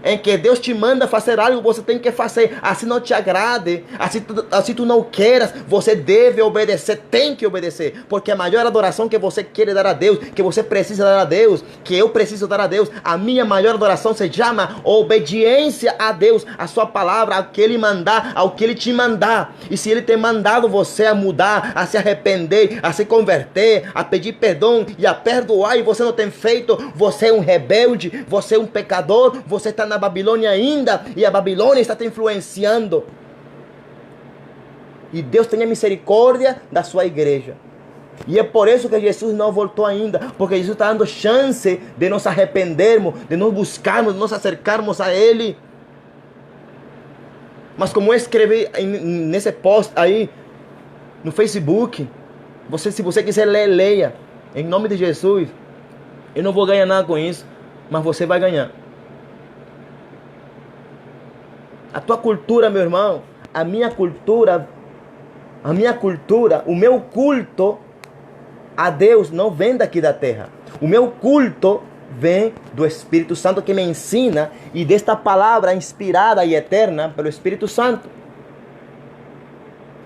Em que Deus te manda fazer algo, você tem que fazer. Assim não te agrade, assim tu não queiras, você deve obedecer, tem que obedecer. Porque a maior adoração que você quer dar a Deus, que você precisa dar a Deus, que eu preciso dar a Deus, a minha maior adoração se chama obediência a Deus, a sua palavra, ao que Ele mandar, ao que Ele te mandar. E se Ele tem mandado você a mudar, a se arrepender, a se converter, a pedir perdão e a perdoar, e você não tem feito, você é um rebelde, você é um pecador, você está na Babilônia ainda, e a Babilônia está te influenciando. E Deus tenha misericórdia da sua igreja. E é por isso que Jesus não voltou ainda, porque Jesus está dando chance de nos arrependermos, de nos buscarmos, de nos acercarmos a Ele. Mas como eu escrevi nesse post aí no Facebook, se você quiser ler, leia, em nome de Jesus. Eu não vou ganhar nada com isso, mas você vai ganhar. A tua cultura, meu irmão, a minha cultura a minha cultura, o meu culto a Deus não vem daqui da terra. O meu culto vem do Espírito Santo que me ensina e desta palavra inspirada e eterna pelo Espírito Santo.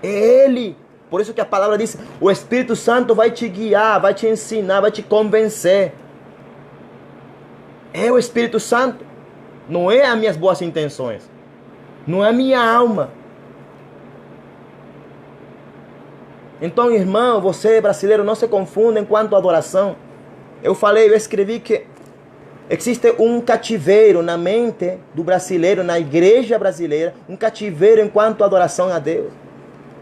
É Ele. Por isso que a palavra diz, o Espírito Santo vai te guiar, vai te ensinar, vai te convencer. É o Espírito Santo. Não é as minhas boas intenções. Não é a minha alma. Então, irmão, você brasileiro, não se confunda enquanto adoração. Eu escrevi que existe um cativeiro na mente do brasileiro, na igreja brasileira, um cativeiro enquanto adoração a Deus.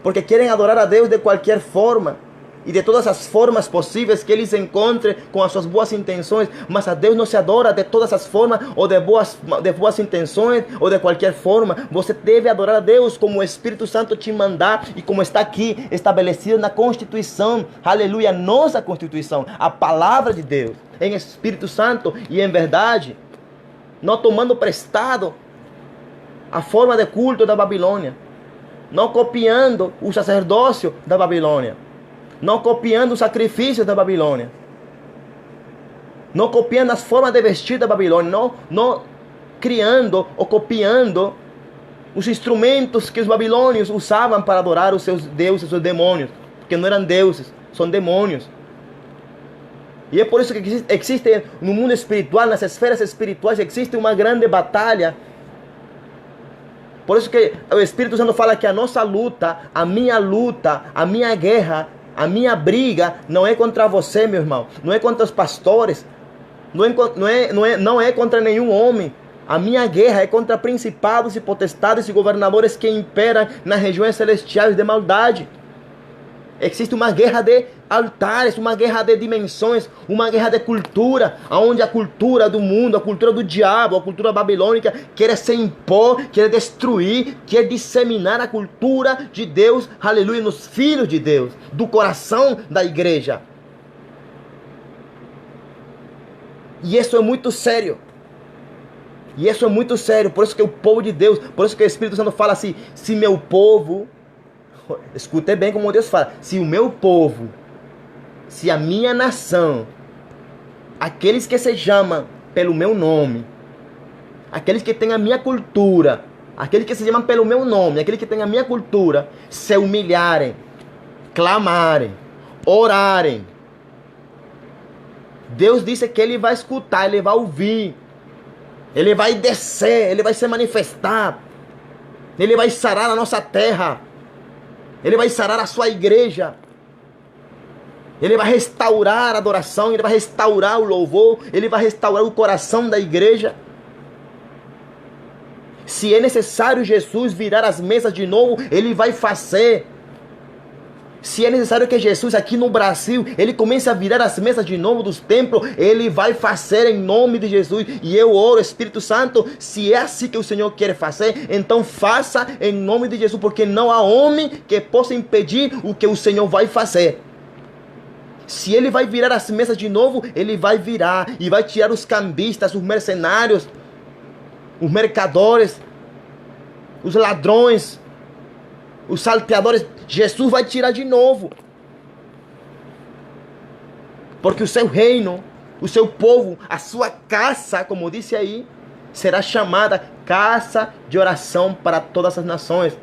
Porque querem adorar a Deus de qualquer forma e de todas as formas possíveis que eles encontrem com as suas boas intenções, mas a Deus não se adora de todas as formas ou de boas intenções ou de qualquer forma. Você deve adorar a Deus como o Espírito Santo te mandar e como está aqui estabelecido na Constituição, aleluia, nossa Constituição, a palavra de Deus, em Espírito Santo e em verdade, não tomando prestado a forma de culto da Babilônia, não copiando o sacerdócio da Babilônia, não copiando os sacrifícios da Babilônia, não copiando as formas de vestir da Babilônia, não criando ou copiando os instrumentos que os babilônios usavam para adorar os seus deuses, os seus demônios, porque não eram deuses, são demônios. E é por isso que existe no mundo espiritual, nas esferas espirituais, existe uma grande batalha. Por isso que o Espírito Santo fala que a nossa luta, a minha guerra, a minha briga não é contra você, meu irmão. Não é contra os pastores. Não é contra nenhum homem. A minha guerra é contra principados e potestades e governadores que imperam nas regiões celestiais de maldade. Existe uma guerra de altares, uma guerra de dimensões, uma guerra de cultura, onde a cultura do mundo, a cultura do diabo, a cultura babilônica quer se impor, quer destruir, quer disseminar a cultura de Deus, aleluia, nos filhos de Deus, do coração da igreja. E isso é muito sério. E isso é muito sério, por isso que o povo de Deus, por isso que o Espírito Santo fala assim, se meu povo, escute bem como Deus fala, se o meu povo, se a minha nação, aqueles que se chamam pelo meu nome, aqueles que têm a minha cultura, aqueles que se chamam pelo meu nome, aqueles que têm a minha cultura, se humilharem, clamarem, orarem, Deus disse que Ele vai escutar, Ele vai ouvir, Ele vai descer, Ele vai se manifestar, Ele vai sarar a nossa terra, Ele vai sarar a sua igreja, Ele vai restaurar a adoração, Ele vai restaurar o louvor, Ele vai restaurar o coração da igreja. Se é necessário Jesus virar as mesas de novo, Ele vai fazer. Se é necessário que Jesus aqui no Brasil, Ele comece a virar as mesas de novo dos templos, Ele vai fazer em nome de Jesus. E eu oro, Espírito Santo, se é assim que o Senhor quer fazer, então faça em nome de Jesus, porque não há homem que possa impedir o que o Senhor vai fazer. Se Ele vai virar as mesas de novo, Ele vai virar e vai tirar os cambistas, os mercenários, os mercadores, os ladrões, os salteadores. Jesus vai tirar de novo. Porque o seu reino, o seu povo, a sua casa, como disse aí, será chamada casa de oração para todas as nações.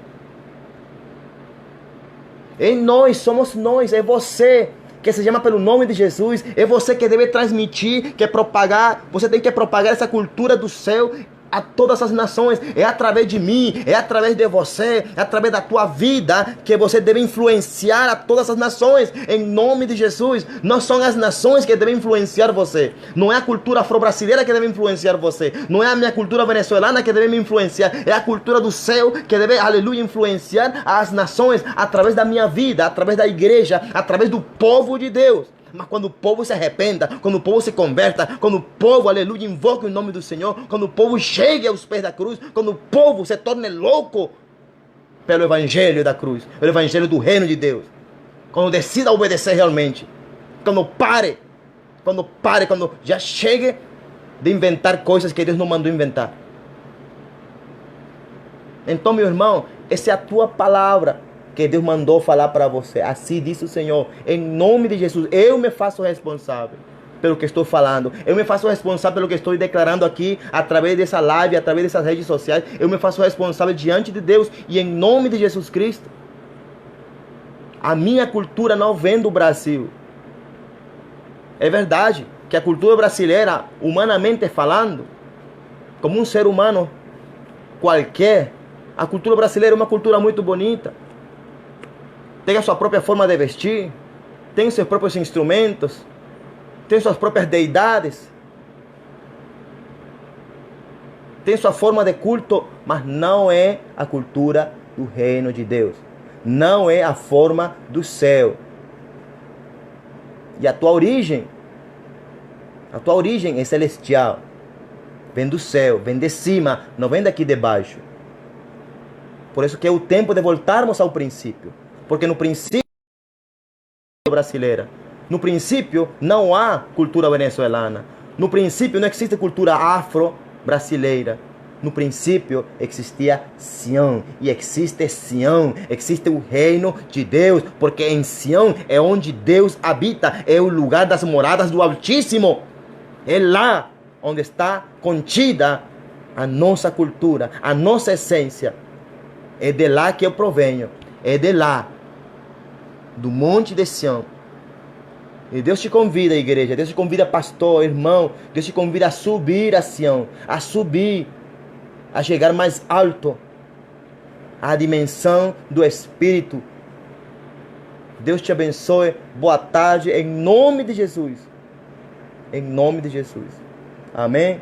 E nós, somos nós, é você que se chama pelo nome de Jesus, é você que deve transmitir, que propagar, você tem que propagar essa cultura do céu a todas as nações. É através de mim, é através de você, é através da tua vida que você deve influenciar a todas as nações, em nome de Jesus. Não são as nações que devem influenciar você, não é a cultura afro-brasileira que deve influenciar você, não é a minha cultura venezuelana que deve me influenciar, é a cultura do céu que deve, aleluia, influenciar as nações através da minha vida, através da igreja, através do povo de Deus. Mas quando o povo se arrependa, quando o povo se converta, quando o povo, aleluia, invoque o nome do Senhor, quando o povo chegue aos pés da cruz, quando o povo se torne louco pelo evangelho da cruz, pelo evangelho do reino de Deus, quando decida obedecer realmente, quando já chegue de inventar coisas que Deus não mandou inventar. Então, meu irmão, essa é a tua palavra, que Deus mandou falar para você. Assim disse o Senhor, em nome de Jesus. Eu me faço responsável pelo que estou falando. Eu me faço responsável pelo que estou declarando aqui, através dessa live, através dessas redes sociais. Eu me faço responsável diante de Deus e em nome de Jesus Cristo. A minha cultura não vem do Brasil. É verdade que a cultura brasileira, humanamente falando, como um ser humano qualquer, a cultura brasileira é uma cultura muito bonita. Tem a sua própria forma de vestir, tem os seus próprios instrumentos, tem suas próprias deidades, tem sua forma de culto, mas não é a cultura do reino de Deus. Não é a forma do céu. E a tua origem é celestial. Vem do céu, vem de cima, não vem daqui de baixo. Por isso que é o tempo de voltarmos ao princípio. Porque no princípio brasileira, no princípio não há cultura venezuelana. No princípio não existe cultura afro-brasileira. No princípio existia Sião. E existe Sião. Existe o reino de Deus. Porque em Sião é onde Deus habita. É o lugar das moradas do Altíssimo. É lá onde está contida a nossa cultura, a nossa essência. É de lá que eu provenho. É de lá, do Monte de Sião. E Deus te convida, igreja. Deus te convida, pastor, irmão. Deus te convida a subir a Sião. A subir. A chegar mais alto. A dimensão do Espírito. Deus te abençoe. Boa tarde. Em nome de Jesus. Em nome de Jesus. Amém?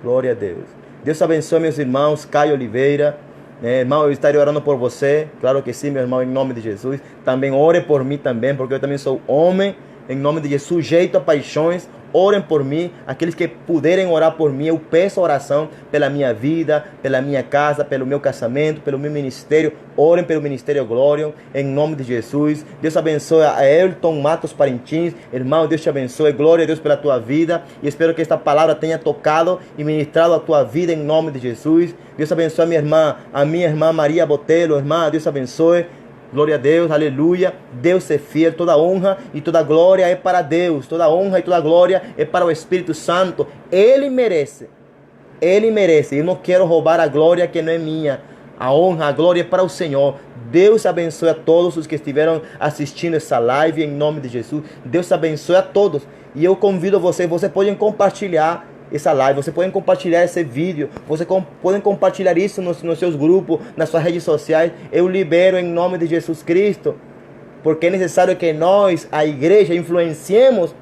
Glória a Deus. Deus abençoe meus irmãos. Caio Oliveira. Irmão, eu estarei orando por você. Claro que sim, meu irmão, em nome de Jesus. Também ore por mim também, porque eu também sou homem. Em nome de Jesus, sujeito a paixões. Orem por mim. Aqueles que puderem orar por mim, eu peço oração pela minha vida, pela minha casa, pelo meu casamento, pelo meu ministério. Orem pelo Ministério Glória, em nome de Jesus. Deus abençoe a Elton Matos Parintins. Irmão, Deus te abençoe. Glória a Deus pela tua vida. E espero que esta palavra tenha tocado e ministrado a tua vida, em nome de Jesus. Deus abençoe a minha irmã Maria Botelho. Irmã, Deus abençoe. Glória a Deus, aleluia. Deus é fiel, toda honra e toda glória é para Deus. Toda honra e toda glória é para o Espírito Santo. Ele merece. Ele merece. Eu não quero roubar a glória que não é minha. A honra, a glória é para o Senhor. Deus abençoe a todos os que estiveram assistindo essa live em nome de Jesus. Deus abençoe a todos. E eu convido vocês podem compartilhar essa live, você pode compartilhar esse vídeo, você pode compartilhar isso nos seus grupos, nas suas redes sociais. Eu libero em nome de Jesus Cristo, porque é necessário que nós, a igreja, influenciemos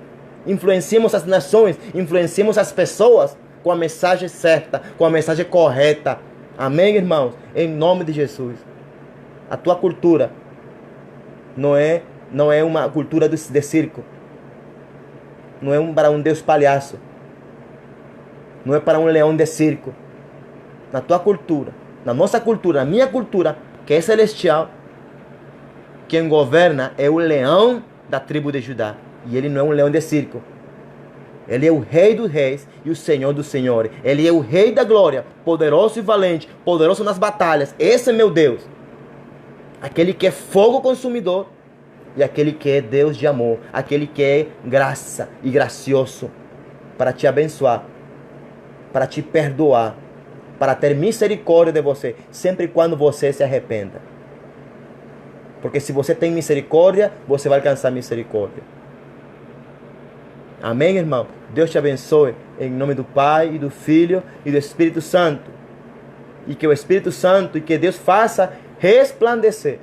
as nações, influenciemos as pessoas com a mensagem certa, com a mensagem correta. Amém, irmãos? Em nome de Jesus. A tua cultura não é uma cultura de circo, não é para um Deus palhaço. Não é para um leão de circo. Na tua cultura, na nossa cultura, na minha cultura, que é celestial, quem governa é o leão da tribo de Judá. E ele não é um leão de circo. Ele é o rei dos reis e o senhor dos senhores. Ele é o rei da glória, poderoso e valente, poderoso nas batalhas. Esse é meu Deus. Aquele que é fogo consumidor e aquele que é Deus de amor. Aquele que é graça e gracioso para te abençoar, para te perdoar, para ter misericórdia de você, sempre e quando você se arrependa. Porque se você tem misericórdia, você vai alcançar misericórdia. Amém, irmão? Deus te abençoe, em nome do Pai, e do Filho, e do Espírito Santo. E que o Espírito Santo, e que Deus faça resplandecer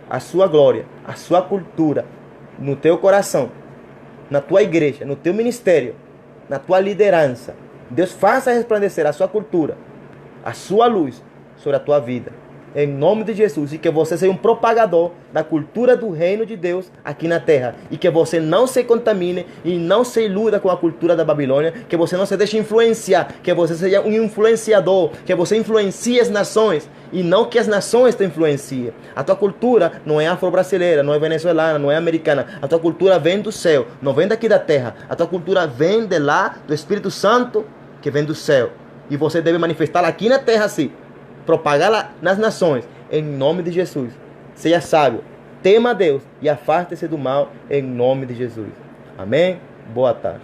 a sua glória, a sua cultura, no teu coração, na tua igreja, no teu ministério, na tua liderança. Deus faça resplandecer a sua cultura, a sua luz sobre a tua vida. Em nome de Jesus. E que você seja um propagador da cultura do reino de Deus aqui na terra. E que você não se contamine e não se iluda com a cultura da Babilônia. Que você não se deixe influenciar. Que você seja um influenciador. Que você influencie as nações e não que as nações te influenciem. A tua cultura não é afro-brasileira, não é venezuelana, não é americana. A tua cultura vem do céu, não vem daqui da terra. A tua cultura vem de lá, do Espírito Santo, que vem do céu. E você deve manifestá-la aqui na terra, assim. Propagá-la nas nações. em nome de Jesus. Seja sábio, tema a Deus e afaste-se do mal em nome de Jesus. Amém? Boa tarde.